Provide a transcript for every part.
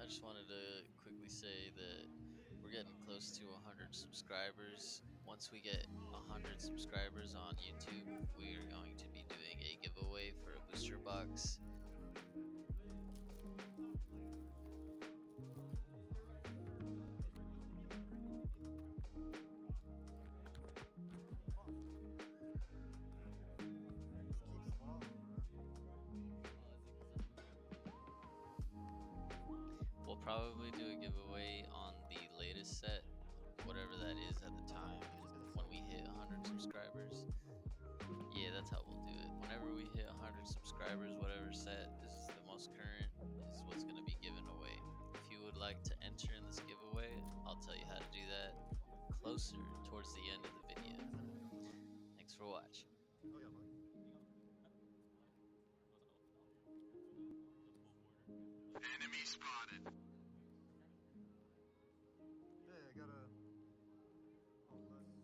just wanted to quickly say that we're getting close to 100 subscribers. Once we get 100 subscribers on YouTube, we are going to be doing a giveaway for a booster box. We'll probably do a giveaway on the latest set, whatever that is at the time when we hit 100 subscribers. Yeah, that's how we'll do it. Whenever we hit 100 subscribers, whatever set is the most current is what's going to be given away. If you would like to enter in this giveaway, I'll tell you how to do that closer towards the end of the video. Thanks for watching. Enemy spotted. Yeah, I got a. Oh, nice.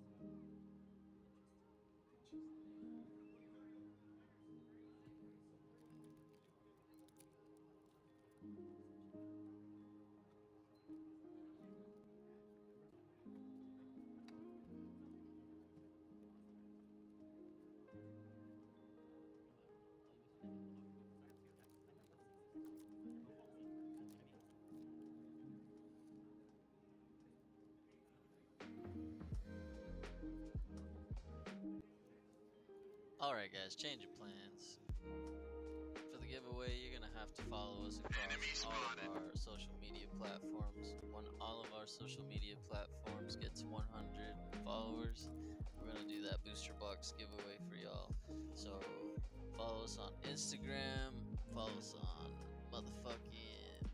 Alright guys, change of plans. For the giveaway, you're going to have to follow us across all of our social media platforms. When all of our social media platforms get to 100 followers, we're going to do that booster box giveaway for y'all. So follow us on Instagram, follow us on motherfucking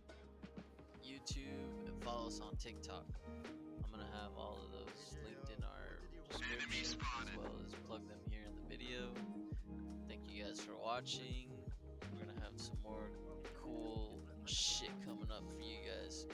YouTube, and follow us on TikTok. I'm going to have all of those linked in our description, as well as plug them here in the video. Thank you guys for watching. We're gonna have some more cool shit coming up for you guys.